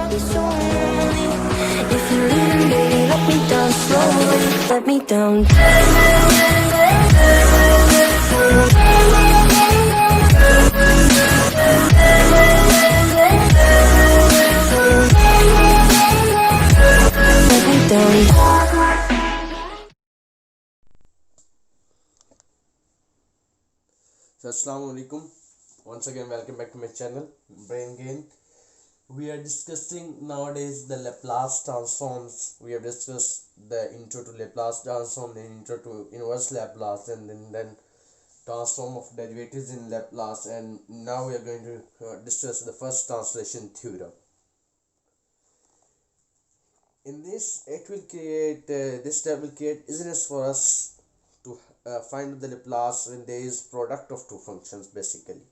I'll be so lonely. If you're leaving, baby, let me down slowly. Let me down. Let me down. So Assalamu alaikum. Once again, welcome back to my channel, Brain Gain. We are discussing nowadays the Laplace transforms. We have discussed the intro to Laplace transform, then intro to inverse Laplace, and then transform of derivatives in Laplace. And now we are going to discuss the first translation theorem. In this, it will create this step will create easiness for us to find the Laplace when there is product of two functions basically.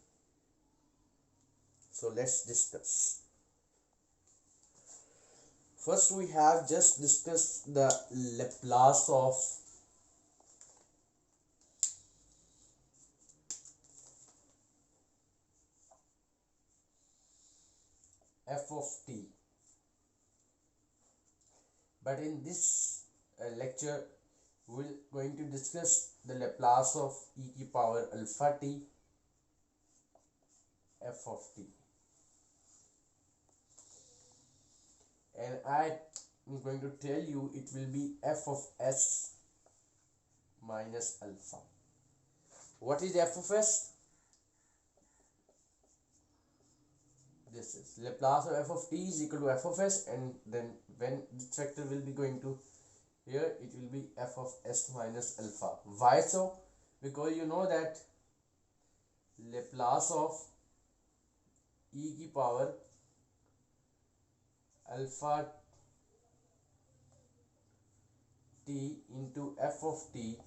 So let's discuss. First, we have just discussed the Laplace of f of t. But in this lecture, we're going to discuss the Laplace of e to the power alpha t f of t. And I'm going to tell you it will be f of s minus alpha. What is f of s? This is Laplace of f of t is equal to f of s, and then when this vector will be going to here, it will be f of s minus alpha. Why so? Because you know that Laplace of e to the power alpha t into f of t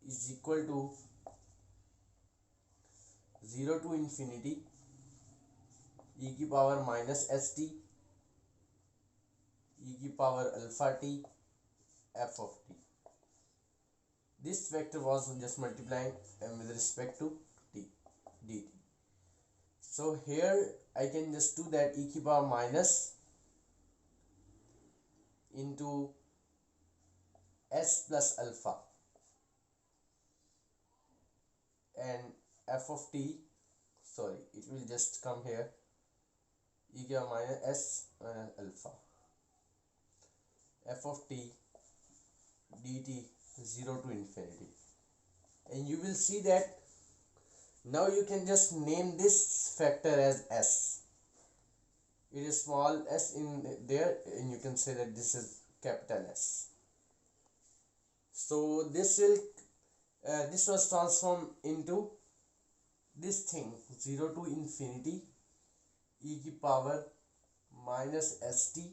is equal to 0 to infinity e to the power minus st e to the power alpha t f of t. This vector was just multiplying with respect to t dt. So here I can just do that e to the power minus into s plus alpha, and f of t, sorry, it will just come here e to the power minus s minus alpha f of t dt 0 to infinity. And you will see that now you can just name this factor as s. It is small s in there, and you can say that this is capital S. So this will this was transformed into this thing 0 to infinity e to the power minus st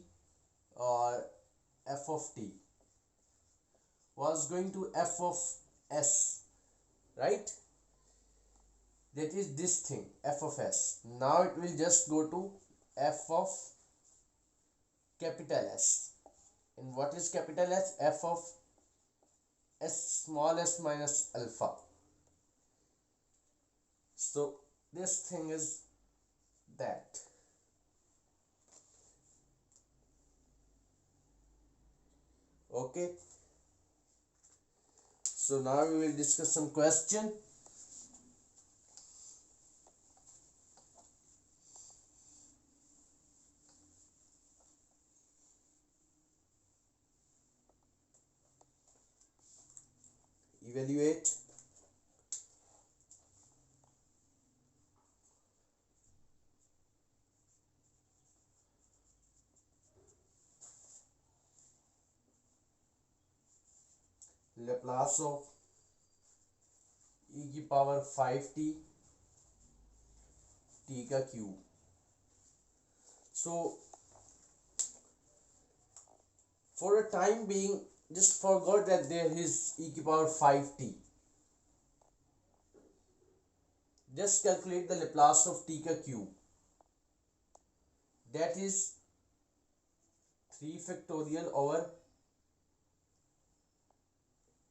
or f of t was going to f of s, right? That is this thing f of s. Now it will just go to f of capital S. And what is capital S? F of s small s minus alpha. So this thing is that. Okay. So now we will discuss some question. Evaluate. Laplace of e to the power 5t t का cube. So for a time being, just forgot that there is e to the power 5t. Just calculate the Laplace of t का cube. That is 3 factorial over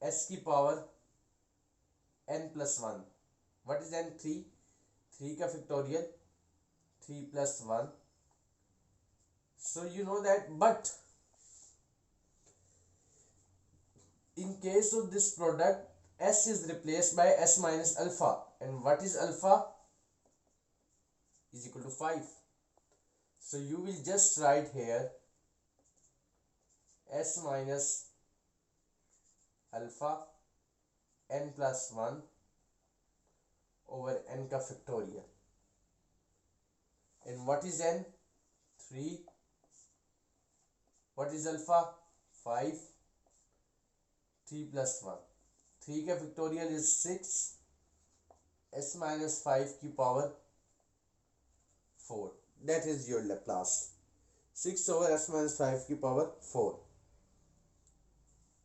s की power n plus 1. What is n? 3. 3 का factorial 3 plus 1. So you know that, but in case of this product, s is replaced by s minus alpha, and what is alpha? Is equal to 5. So you will just write here s minus alpha n plus 1 over n ka factorial. And what is n? 3. What is alpha? 5. 3 plus 1. 3 का factorial is 6. S minus 5 की power 4. That is your Laplace. 6 over s minus 5 की power 4.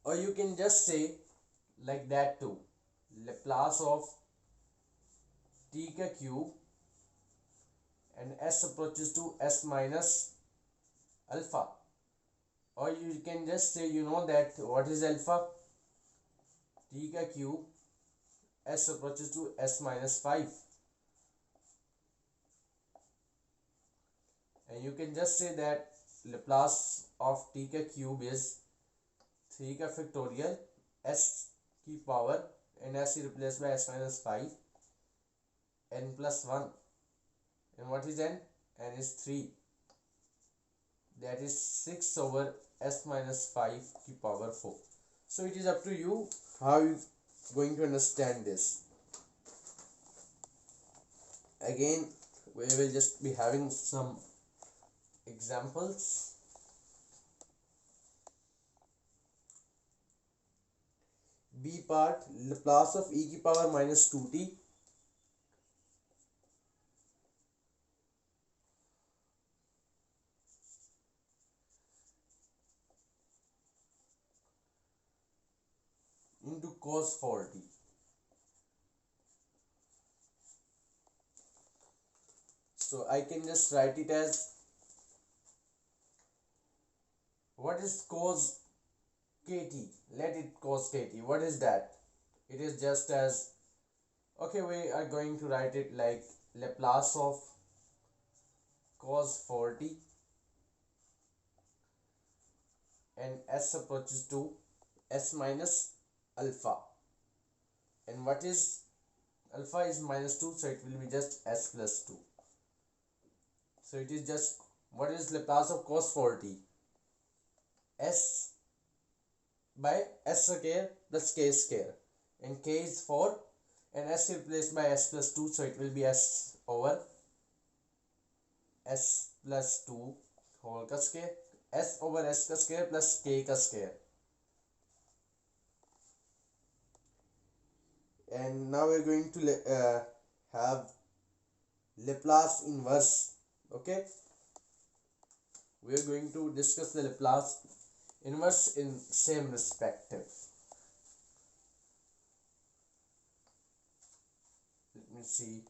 Or you can just say like that too. Laplace of t का cube and s approaches to s minus alpha. Or you can just say, you know that what is alpha? T का cube s approaches to s minus 5. And you can just say that Laplace of t का cube is 3 का factorial s की power and s is replaced by s minus 5 n plus 1. And what is n? N is 3. That is 6 over s minus 5 की power 4. So it is up to you how you going to understand this. Again, we will just be having some examples. B part, Laplace of e की power minus 2t into cos 4t. So I can just write it as, what is cos kt? Let it cos kt. What is that? It is just as, okay, we are going to write it like Laplace of cos 4t and s approaches to s minus alpha. And what is alpha? Is minus 2, so it will be just s plus 2. So it is just, what is Laplace of cos 4t? S by s square plus k square, and k is 4 and s is replaced by s plus 2, so it will be s over s plus 2 whole ka square, s over s ka square plus k ka square. And now we are going to have Laplace inverse. Okay, we are going to discuss the Laplace inverse in same perspective. Let me see.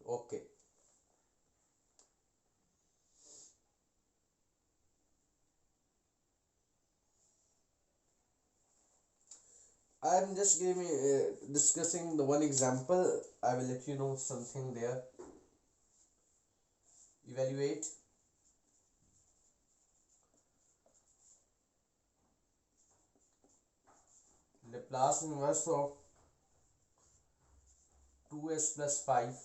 Okay. I'm just discussing the one example. I will let you know something there. Evaluate. Laplace inverse of 2s plus 5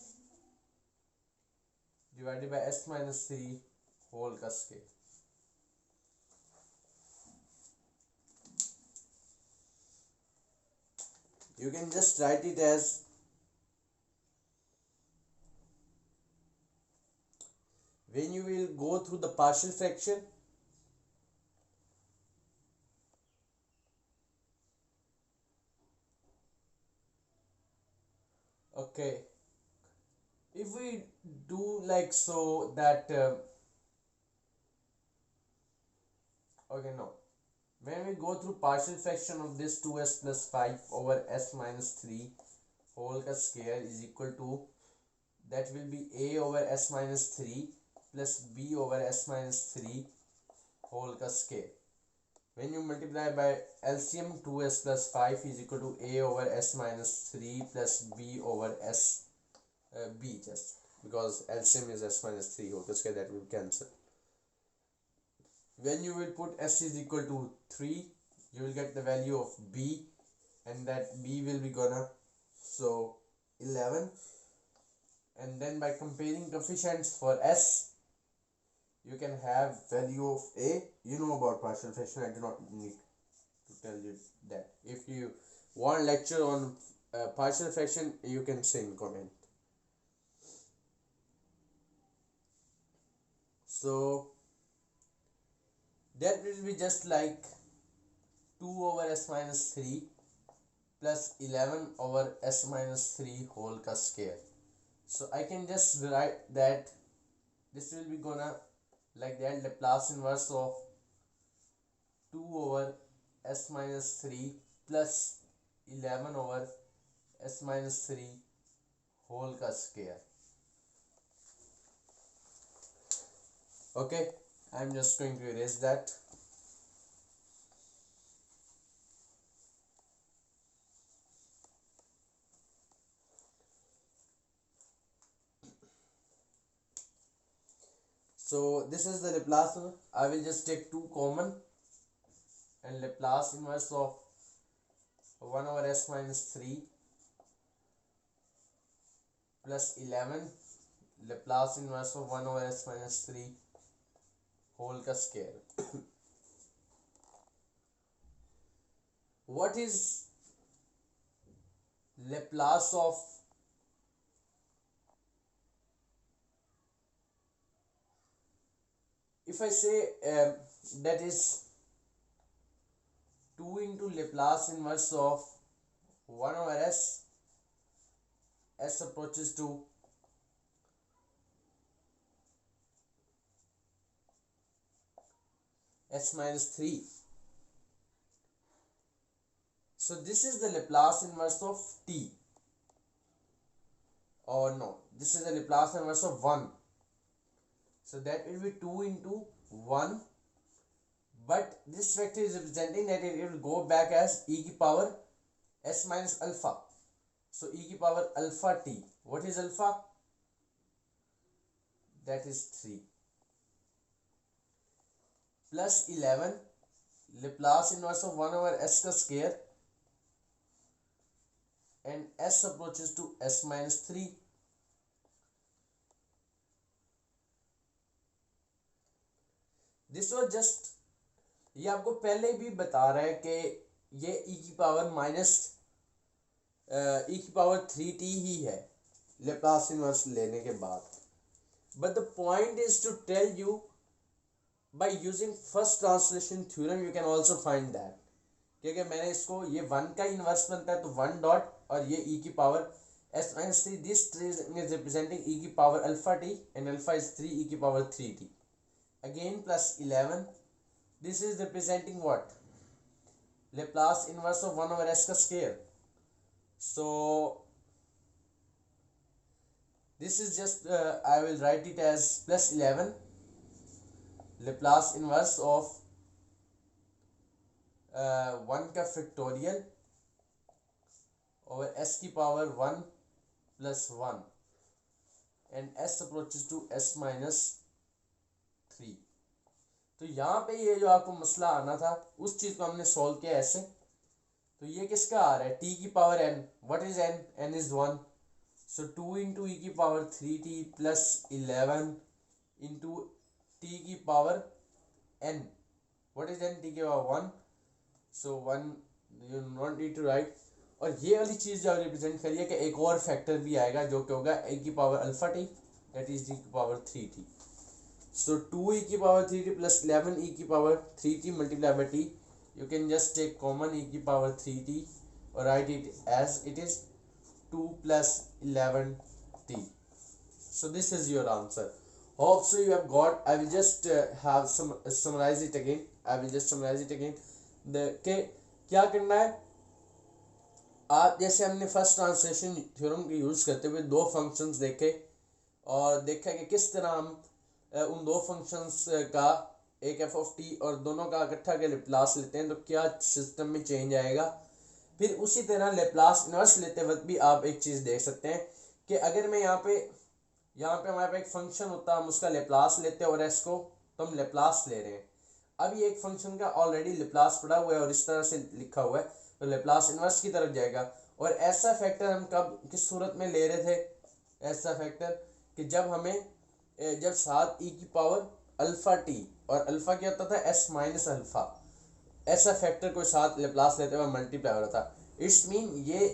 divided by s minus 3 whole ka square. You can just write it as when you will go through the partial fraction, okay, if we do like so that okay, no, when we go through partial fraction of this 2s plus 5 over s minus 3 whole ka square is equal to, that will be a over s minus 3 plus b over s minus 3 whole का square. When you multiply by LCM, 2s plus 5 is equal to a over s minus 3 plus b over s, b just because LCM is s minus 3 whole square, that will cancel. When you will put s is equal to 3, you will get the value of b, and that b will be gonna so 11. And then by comparing coefficients for s, you can have value of a. You know about partial fraction, I do not need to tell you that. If you want lecture on partial fraction, you can say in comment. So that will be just like 2 over s minus 3 plus 11 over s minus 3 whole ka square. So I can just write that this will be gonna like that, Laplace inverse of 2 over s minus 3 plus 11 over s minus 3 whole ka square. Okay, I'm just going to erase that. So this is the Laplace. I will just take 2 common, and Laplace inverse of 1 over s minus 3 plus 11 Laplace inverse of 1 over s minus 3 whole ka square. What is Laplace of if I say that is 2 into Laplace inverse of 1 over s approaches to s minus 3. So this is the Laplace inverse of t, or no, this is the Laplace inverse of 1. So that will be 2 into 1, but this factor is representing that it will go back as e की power s minus alpha. So e की power alpha t. What is alpha? That is 3 plus 11 Laplace inverse of 1 over s का square, and s approaches to s minus 3. This was just, ये आपको पहले भी बता रहा है कि ये e की पावर माइनस e की पावर 3t ही है Laplace inverse लेने के बाद. But the point is to tell you by using first translation theorem you can also find that, क्योंकि मैंने इसको ये 1 का इन्वर्स बनता है तो 1 डॉट और ये e की power s minus 3, this is representing e की power alpha t and alpha is 3 e की power 3t. Again plus 11, this is representing what? Laplace inverse of 1 over s का square. So this is just I will write it as plus 11 Laplace inverse of 1 का factorial over s की power 1 plus 1, and s approaches to s minus 3. तो यहाँ पे ये जो आपको मसला आना था उस चीज को हमने सॉल्व किया ऐसे. तो ये किसका आ रहा है? t की power n. What is n? n is 1. So 2 into e की power 3t plus 11 into t की power n. What is n? t की power 1. So 1 you not need to write. और ये वाली चीज जो रिप्रेजेंट करिए कि एक और फैक्टर भी आएगा जो कि होगा e की power alpha t, that is e की पावर 3t. So 2 e की power 3t plus 11 e की power 3t multiplied by t. You can just take common e की power 3t or write it as it is 2 plus 11t. So this is your answer. Hope so you have got. I will just have summarize it again. के क्या करना है आप, जैसे हमने first translation theorem के use करते हुए 2 फंक्शंस देखे और देखा कि किस तरह हम उन दो फंक्शंस का एक एफ ऑफ टी और दोनों का इकट्ठा के लेप्लास लेते हैं तो क्या सिस्टम में चेंज आएगा। फिर उसी तरह लेप्लास इनवर्स लेते वक्त भी आप एक चीज़ देख सकते हैं कि अगर मैं यहाँ पे हमारे पास एक फंक्शन होता है, हम उसका लेप्लास लेते हैं और एस को तो हम लेप्लास ले रहे हैं। अब ये एक फंक्शन का ऑलरेडी लेप्लास पड़ा हुआ है और इस तरह से लिखा हुआ है तो लेप्लास इनवर्स की तरफ जाएगा। और ऐसा फैक्टर हम कब किस सूरत में ले रहे थे, ऐसा फैक्टर कि जब साथ ई की पावर अल्फा टी और अल्फा क्या होता था एस माइनस अल्फा, ऐसा फैक्टर कोई साथ लेप्लास लेते हुए मल्टीप्लाई हो रहा था। इट्स मीन ये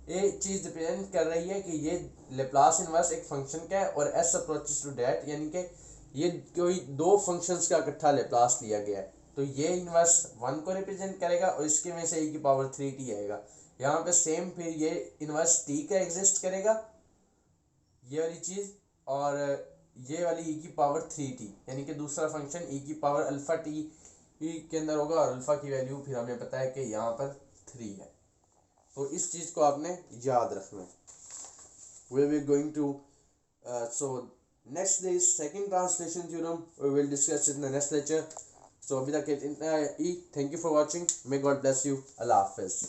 चीज़ रिप्रेजेंट कर रही है कि ये लेप्लास इनवर्स एक फंक्शन का है और एस अप्रोचेस टू दैट, यानी कि ये कोई दो फंक्शंस का इकट्ठा लेप्लास लिया गया है तो ये इनवर्स 1 को रिप्रेजेंट करेगा और इसकी वजह से ई की पावर 3t आएगा। यहाँ पे सेम फिर ये इनवर्स t का एग्जिस्ट करेगा ये वाली चीज़, और ये वाली e की पावर 3t यानी कि दूसरा फंक्शन e की पावर अल्फा t के अंदर होगा और अल्फा की वैल्यू फिर हमें पता है कि यहाँ पर 3 है। तो इस चीज़ को आपने याद रखना है। We will going to so next is second translation theorem. We will discuss it in the next lecture. So अभी तक इतना ही। Thank you for watching. May God bless you. Allah Hafiz.